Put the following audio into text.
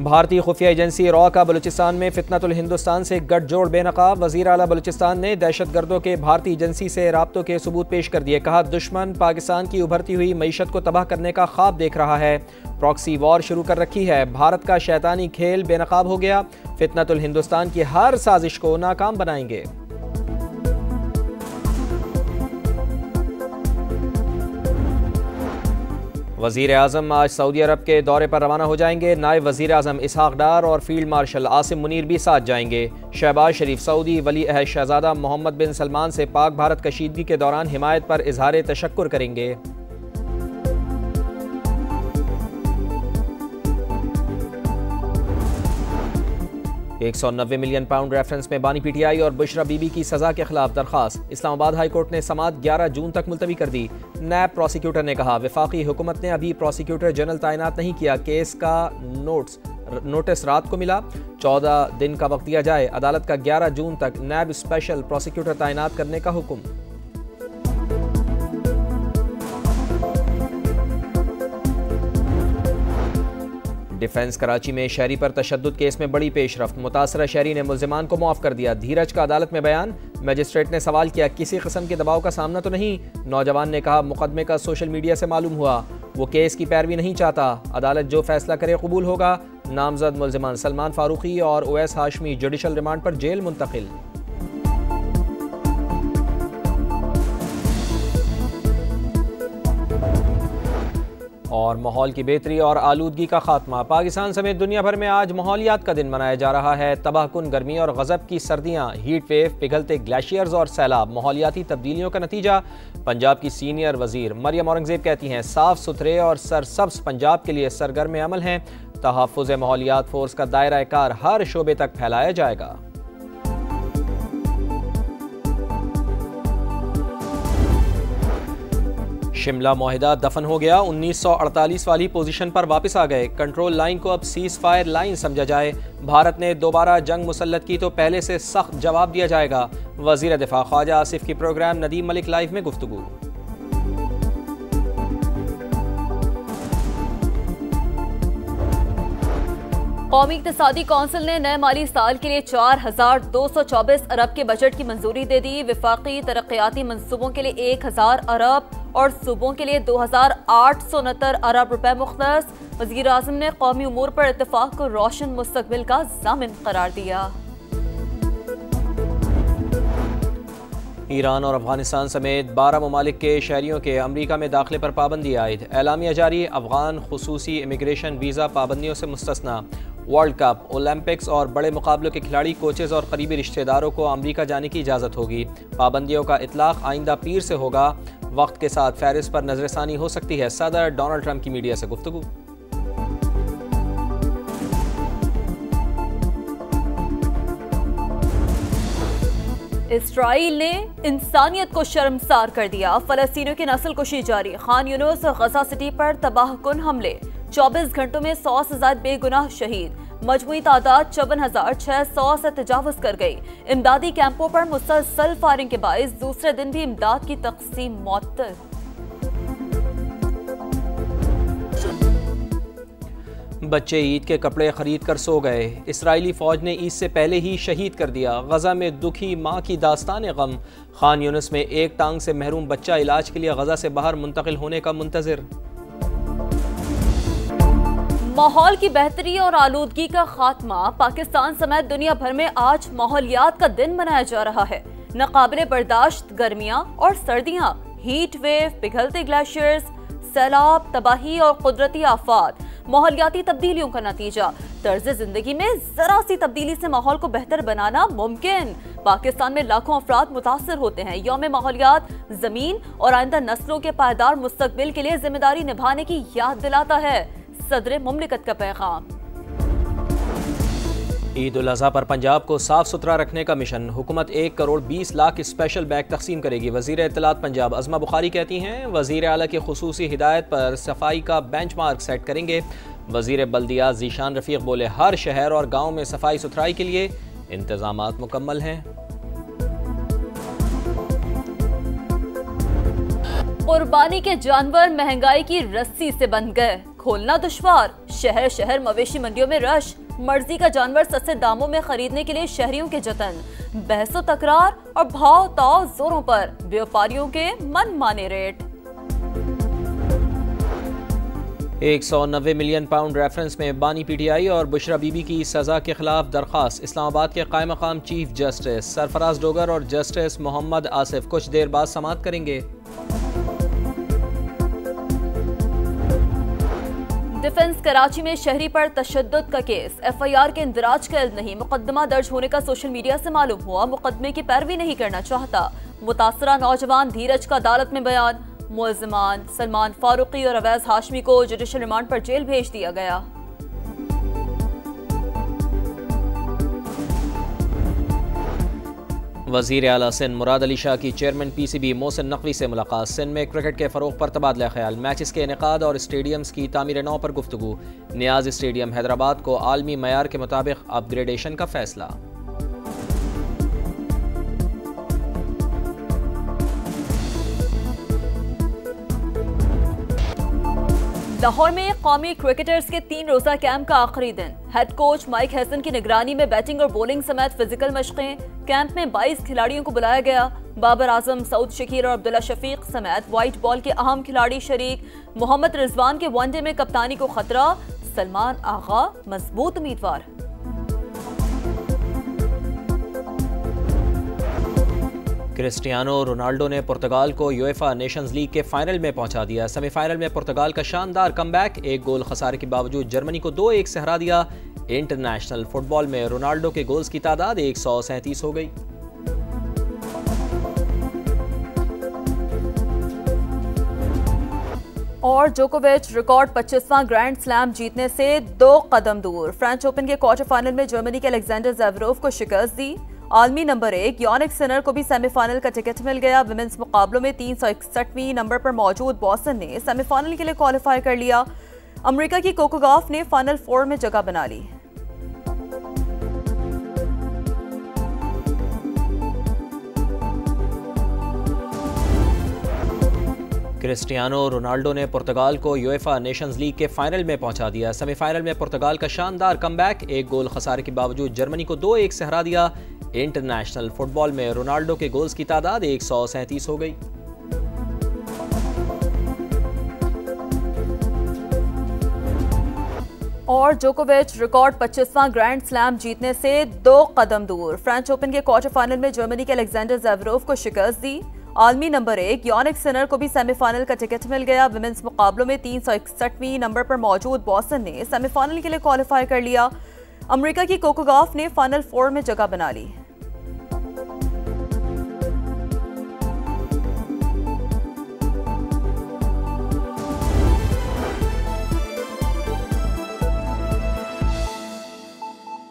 भारतीय खुफिया agency raw का बलूचिस्तान में फितनतुल हिंदुस्तान से गठजोड़ बेनकाब। वज़ीर आला बलूचिस्तान ने दहशतगर्दों के भारतीय एजेंसी से राब्तों के सबूत पेश कर दिए। कहा, दुश्मन पाकिस्तान की उभरती हुई मईशत को तबाह करने का ख्वाब देख रहा है, प्रॉक्सी वॉर शुरू कर रखी है। भारत का शैतानी खेल बेनकाब हो गया, फितनतुल हिंदुस्तान की हर साजिश को नाकाम बनाएंगे। वज़ीर आज़म आज सऊदी अरब के दौरे पर रवाना हो जाएंगे। नायब वज़ीर आज़म इसहाक डार और फील्ड मार्शल आसिम मुनीर भी साथ जाएंगे। शहबाज शरीफ सऊदी वली अहद शहजादा मोहम्मद बिन सलमान से पाक भारत कशीदगी के दौरान हिमायत पर इजहार तशक्कुर करेंगे। £190 मिलियन रेफरेंस में बानी पीटीआई और बुशरा बीबी की सजा के खिलाफ दरखास्त। इस्लामाबाद हाई कोर्ट ने समाअत 11 जून तक मुलतवी कर दी। नैब प्रोसिक्यूटर ने कहा, वफाकी हुकूमत ने अभी प्रोसिक्यूटर जनरल तैनात नहीं किया, केस का नोटिस रात को मिला, 14 दिन का वक्त दिया जाए। अदालत का 11 जून तक नैब स्पेशल प्रोसिक्यूटर तैनात करने का हुक्म। डिफेंस कराची में शहरी पर तशद्दुद केस में बड़ी पेशरफ्त। मुतासरा शहरी ने मुल्जिमान को मुआफ कर दिया। धीरज का अदालत में बयान। मजिस्ट्रेट ने सवाल किया, किसी किस्म के दबाव का सामना तो नहीं? नौजवान ने कहा, मुकदमे का सोशल मीडिया से मालूम हुआ, वो केस की पैरवी नहीं चाहता। अदालत जो फैसला करे कबूल होगा। नामजद मुल्जिमान सलमान फारूकी और ओवैस हाशमी जुडिशल रिमांड पर जेल मुंतकिल। और माहौल की बेहतरी और आलूदगी का खात्मा। पाकिस्तान समेत दुनिया भर में आज माहौलियात का दिन मनाया जा रहा है। तबाहकुन गर्मी और गज़ब की सर्दियां, हीट वेव, पिघलते ग्लेशियर्स और सैलाब माहौलियाती तब्दीलियों का नतीजा। पंजाब की सीनियर वजीर मरियम औरंगजेब कहती हैं, साफ सुथरे और सरसब्ज पंजाब के लिए सरगर्म अमल हैं। तहफ़्फ़ुज़ माहौलियात फोर्स का दायरा कार हर शोबे तक फैलाया जाएगा। शिमला मुआहिदा दफन हो गया। 1948 वाली पोजीशन पर वापस आ गए। कंट्रोल लाइन को अब सीज फायर लाइन समझा जाए। भारत ने दोबारा जंग मुसल्लत की तो पहले से सख्त जवाब दिया जाएगा। वजीर दिफा ख्वाजा आसिफ की प्रोग्राम नदीम मलिक लाइव में गुफ्तगू। कौमी इक़्तिसादी कौंसिल ने नए माली साल के लिए 4224 अरब के बजट की मंजूरी दे दी। विफाकी तरक्याती मंसूबों के लिए 1000 अरब और सूबों के लिए 2869 अरब रुपए मुख्तस। वज़ीर आज़म ने कौमी उमूर पर इत्तेफाक को रोशन मुस्तकबिल का ज़ामिन करार दिया। ईरान और अफगानिस्तान समेत 12 ममालिक के शहरियों के अमरीका में दाखिले पर पाबंदी आयद। एलामिया जारी, अफगान खुसूसी इमिग्रेशन वीज़ा पाबंदियों से मुस्तस्ना। वर्ल्ड कप, ओलंपिक्स और बड़े मुकाबलों के खिलाड़ी, कोचेज़ और करीबी रिश्तेदारों को अमरीका जाने की इजाज़त होगी। पाबंदियों का इतलाक़ आइंदा पीर से होगा। वक्त के साथ फहरिस्त पर नजरसानी हो सकती है। सदर डोनाल्ड ट्रंप की मीडिया से गुफ्तगू। इस्राईल ने इंसानियत को शर्मसार कर दिया। फलस्तीनियों की नस्ल कुशी जारी। खान यूनुस और गजा सिटी पर तबाहकुन हमले। 24 घंटों में 100 से ज्यादा बेगुनाह शहीद। मजमूई तादाद 54,600 से तजावुज कर गई। इमदादी कैंपों पर मुसलसल फायरिंग के बाइस दूसरे दिन भी इमदाद की तकसीम मुअत्तल। बच्चे ईद के कपड़े खरीद कर सो गए। इस्राएली फौज ने ईद से पहले ही शहीद कर दिया। गजा में दुखी माँ की दास्तान गम। खान यूनुस में एक टांग से महरूम बच्चा इलाज के लिए गजा से बाहर मुंतकिल होने का मुंतजिर। माहौल की बेहतरी और आलूदगी का खात्मा। पाकिस्तान समेत दुनिया भर में आज माहौलियात का दिन मनाया जा रहा है। नाकाबिले बर्दाश्त गर्मियां और सर्दियां, हीट वेव, पिघलते ग्लेशियर्स, सैलाब, तबाही और कुदरती आफात माहौलियाती तब्दीलियों का नतीजा। तर्ज जिंदगी में जरा सी तब्दीली से माहौल को बेहतर बनाना मुमकिन। पाकिस्तान में लाखों अफराद मुतासर होते हैं। यौम माहौलियात जमीन और आइंदा नस्लों के पायदार मुस्तकबिल के लिए जिम्मेदारी निभाने की याद दिलाता है। सदर मुमलिकत का पैगाम। ईद उल अज़हा पर पंजाब को साफ सुथरा रखने का मिशन। हुकूमत 1 करोड़ 20 लाख स्पेशल बैग तकसीम करेगी। वज़ीर इत्तलात पंजाब अज़मा बुखारी कहती हैं, वज़ीर आला की खुसूसी हिदायत पर सफाई का बेंचमार्क सेट करेंगे। वज़ीर बल्दिया ज़ीशान रफ़ीक बोले, हर शहर और गाँव में सफाई सुथराई के लिए इंतज़ामात मुकम्मल हैं। कुर्बानी के जानवर महंगाई की रस्सी से बंध गए। खोलना दुश्वार, शहर शहर मवेशी मंडियों में रश, मर्जी का जानवर सस्ते दामों में खरीदने के लिए शहरियों के जतन, बहसो तकरार और भाव ताव जोरों पर, व्यापारियों के मन माने रेट। 190 मिलियन पाउंड रेफरेंस में बानी पीटीआई और बुशरा बीबी की सजा के खिलाफ दरखास्त। इस्लामाबाद के कायम मकाम चीफ जस्टिस सरफराज डोगर और जस्टिस मोहम्मद आसिफ कुछ देर बाद समाअत करेंगे। डिफेंस कराची में शहरी पर तशद्दुद का केस, एफआईआर के इंदराज का इल्म नहीं, मुकदमा दर्ज होने का सोशल मीडिया से मालूम हुआ, मुकदमे की पैरवी नहीं करना चाहता। मुतासरा नौजवान धीरज का अदालत में बयान, मुल्जिमान सलमान फारूकी और अवैज हाशमी को जुडिशल रिमांड पर जेल भेज दिया गया। वज़ीर आला सिंध मुराद अली शाह की चेयरमैन पीसीबी मोहसिन नकवी से मुलाकात। सिंध में क्रिकेट के फ़रोग़ पर तबादला ख्याल, मैचेस के इनेकाद और स्टेडियम्स की तामीर नौ पर गुफ्तगू। नियाज स्टेडियम हैदराबाद को आलमी मयार के मुताबिक अपग्रेडेशन का फैसला। लाहौर में कौमी क्रिकेटर्स के 3 रोजा कैंप का आखिरी दिन, हेड कोच माइक हैसन की निगरानी में बैटिंग और बॉलिंग समेत फिजिकल मशकें। कैंप में 22 खिलाड़ियों को बुलाया गया। बाबर आजम, सऊद शकीर और अब्दुल्ला शफीक समेत व्हाइट बॉल के अहम खिलाड़ी शरीक। मोहम्मद रिजवान के वनडे में कप्तानी को खतरा, सलमान आगा मजबूत उम्मीदवार। क्रिस्टियानो रोनाल्डो ने पुर्तगाल को यूएफा नेशंस लीग के फाइनल में पहुंचा दिया। सेमीफाइनल में पुर्तगाल का शानदार कमबैक, 1 गोल खसारे के बावजूद जर्मनी को 2-1 से हरा दिया। इंटरनेशनल फुटबॉल में रोनाल्डो के गोल्स की तादाद 137 हो गई। और जोकोविच रिकॉर्ड 25वां ग्रैंड स्लैम जीतने से 2 कदम दूर। फ्रेंच ओपन के क्वार्टर फाइनल में जर्मनी के अलेक्जेंडर ज़ेवरोव को शिकस्त दी। आलमी नंबर 1 यानिक सिनर को भी सेमीफाइनल का टिकट मिल गया। विमेंस मुकाबलों में 361वीं नंबर पर मौजूद बॉस्टन ने सेमीफाइनल के लिए क्वालिफाई कर लिया। अमेरिका की कोको गॉफ ने फाइनल 4 में जगह बना ली। क्रिस्टियानो रोनाल्डो ने पुर्तगाल को यूएफा नेशंस लीग के फाइनल में पहुंचा दिया। सेमीफाइनल में पुर्तगाल का शानदार कमबैक, 1 गोल खसारे के बावजूद जर्मनी को 2-1 से हरा दिया। इंटरनेशनल फुटबॉल में रोनाल्डो के गोल्स की तादाद 137 हो गई। और जोकोविच रिकॉर्ड 25वां ग्रैंड स्लैम जीतने से 2 कदम दूर। फ्रेंच ओपन के क्वार्टर फाइनल में जर्मनी के अलेक्जेंडर ज़ेवरोव को शिकस्त दी। आलमी नंबर 1 यानिक सिनर को भी सेमीफाइनल का टिकट मिल गया। विमेंस मुकाबलों में 361वीं नंबर पर मौजूद बॉस्टन ने सेमीफाइनल के लिए क्वालिफाई कर लिया। अमेरिका की कोको गॉफ ने फाइनल 4 में जगह बना ली।